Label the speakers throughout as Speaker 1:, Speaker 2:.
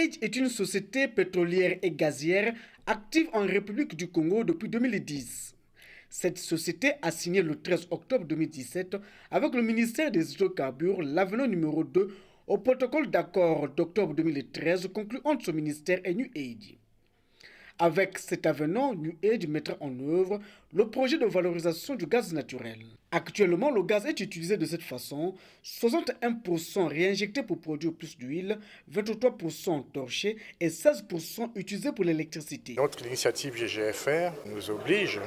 Speaker 1: Age est une société pétrolière et gazière active en République du Congo depuis 2010. Cette société a signé le 13 octobre 2017 avec le ministère des Hydrocarbures l'avenant numéro 2 au protocole d'accord d'octobre 2013 conclu entre ce ministère et New Age. Avec cet avenant, New Age mettra en œuvre le projet de valorisation du gaz naturel. Actuellement, le gaz est utilisé de cette façon: 61% réinjecté pour produire plus d'huile, 23% torché et 16% utilisé pour l'électricité.
Speaker 2: Notre initiative GGFR nous oblige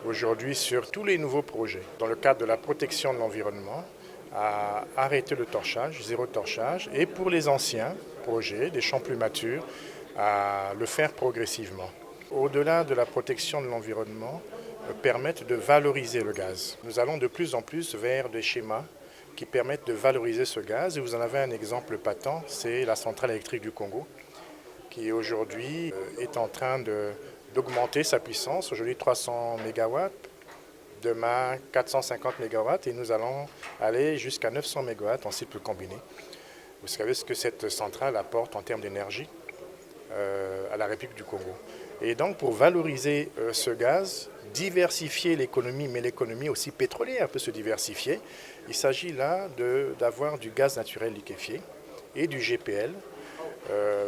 Speaker 2: aujourd'hui sur tous les nouveaux projets, dans le cadre de la protection de l'environnement, à arrêter le torchage, zéro torchage, et pour les anciens projets, des champs plus matures, à le faire progressivement. Au-delà de la protection de l'environnement, permettre de valoriser le gaz. Nous allons de plus en plus vers des schémas qui permettent de valoriser ce gaz. Et vous en avez un exemple patent, c'est la centrale électrique du Congo, qui aujourd'hui est en train d'augmenter sa puissance. Aujourd'hui 300 MW, demain 450 MW, et nous allons aller jusqu'à 900 MW en cycle combiné. Vous savez ce que cette centrale apporte en termes d'énergie à la République du Congo. Et donc pour valoriser ce gaz, diversifier l'économie, mais l'économie aussi pétrolière peut se diversifier, il s'agit là d'avoir du gaz naturel liquéfié et du GPL.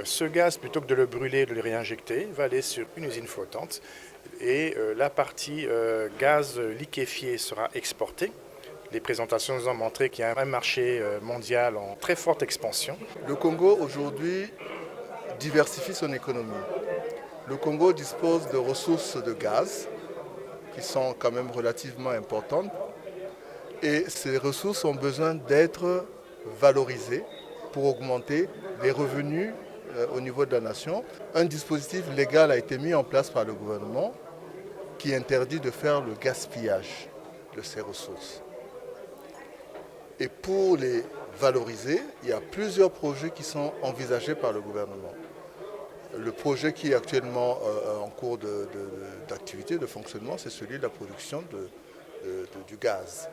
Speaker 2: Ce gaz, plutôt que de le brûler, de le réinjecter, va aller sur une usine flottante et la partie gaz liquéfié sera exportée. Les présentations nous ont montré qu'il y a un marché mondial en très forte expansion.
Speaker 3: Le Congo aujourd'hui diversifie son économie. Le Congo dispose de ressources de gaz qui sont quand même relativement importantes et ces ressources ont besoin d'être valorisées pour augmenter les revenus au niveau de la nation. Un dispositif légal a été mis en place par le gouvernement qui interdit de faire le gaspillage de ces ressources. Et pour les valoriser, il y a plusieurs projets qui sont envisagés par le gouvernement. Le projet qui est actuellement en cours d'activité, de fonctionnement, c'est celui de la production du gaz,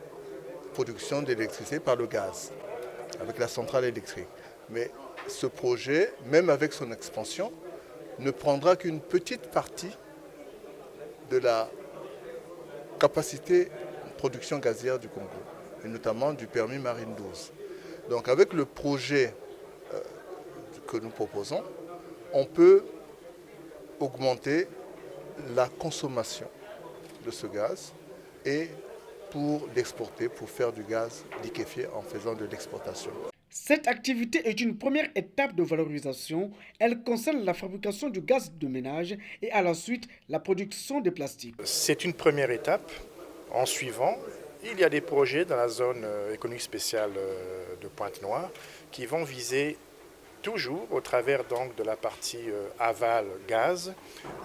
Speaker 3: production d'électricité par le gaz, avec la centrale électrique. Mais ce projet, même avec son expansion, ne prendra qu'une petite partie de la capacité de production gazière du Congo, et notamment du permis Marine 12. Donc avec le projet que nous proposons, on peut augmenter la consommation de ce gaz et pour l'exporter, pour faire du gaz liquéfié en faisant de l'exportation.
Speaker 1: Cette activité est une première étape de valorisation. Elle concerne la fabrication du gaz de ménage et à la suite la production des plastiques.
Speaker 2: C'est une première étape. En suivant, il y a des projets dans la zone économique spéciale de Pointe-Noire qui vont viser toujours au travers donc de la partie aval gaz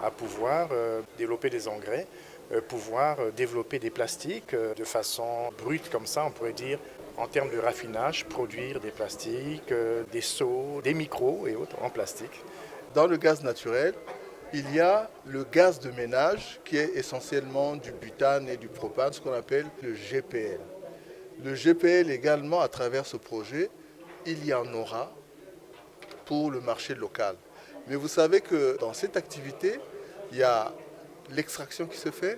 Speaker 2: à pouvoir développer des engrais, pouvoir développer des plastiques de façon brute comme ça, on pourrait dire, en termes de raffinage, produire des plastiques, des seaux, des micros et autres en plastique.
Speaker 3: Dans le gaz naturel, il y a le gaz de ménage qui est essentiellement du butane et du propane, ce qu'on appelle le GPL. Le GPL également, à travers ce projet, il y en aura pour le marché local. Mais vous savez que dans cette activité, il y a l'extraction qui se fait,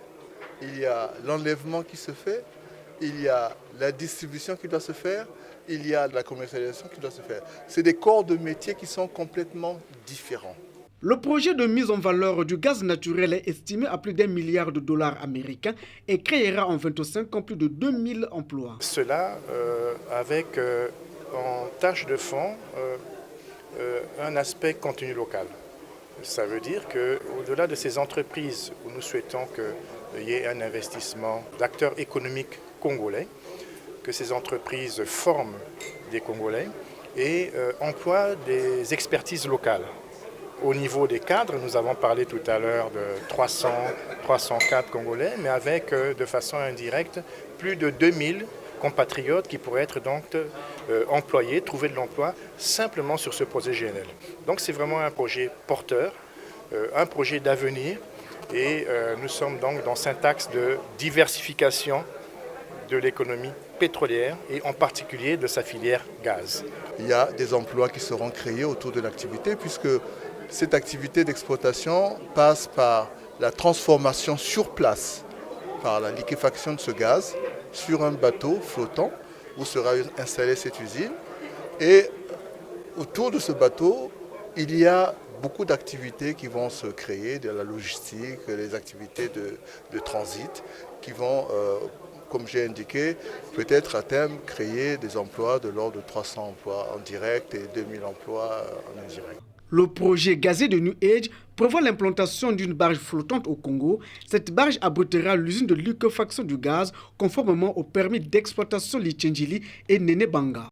Speaker 3: il y a l'enlèvement qui se fait, il y a la distribution qui doit se faire, il y a la commercialisation qui doit se faire. C'est des corps de métier qui sont complètement différents.
Speaker 1: Le projet de mise en valeur du gaz naturel est estimé à plus d'1 milliard de dollars américains et créera en 25 ans plus de 2000 emplois.
Speaker 2: Cela avec en tâche de fond un aspect contenu local. Ça veut dire qu'au-delà de ces entreprises où nous souhaitons qu'il y ait un investissement d'acteurs économiques congolais, que ces entreprises forment des Congolais et emploient des expertises locales. Au niveau des cadres, nous avons parlé tout à l'heure de 304 Congolais, mais avec de façon indirecte plus de 2000 compatriotes qui pourraient être donc employés, trouver de l'emploi simplement sur ce projet GNL. Donc c'est vraiment un projet porteur, un projet d'avenir et nous sommes donc dans un axe de diversification de l'économie pétrolière et en particulier de sa filière gaz.
Speaker 3: il y a des emplois qui seront créés autour de l'activité puisque cette activité d'exploitation passe par la transformation sur place, par la liquéfaction de ce gaz sur un bateau flottant où sera installée cette usine. Et autour de ce bateau, il y a beaucoup d'activités qui vont se créer, de la logistique, les activités de transit qui vont, comme j'ai indiqué, peut-être à terme créer des emplois de l'ordre de 300 emplois en direct et 2000 emplois en indirect.
Speaker 1: Le projet gazier de New Age prévoit l'implantation d'une barge flottante au Congo. Cette barge abritera l'usine de liquéfaction du gaz conformément au permis d'exploitation Litchendjili et Néné Banga.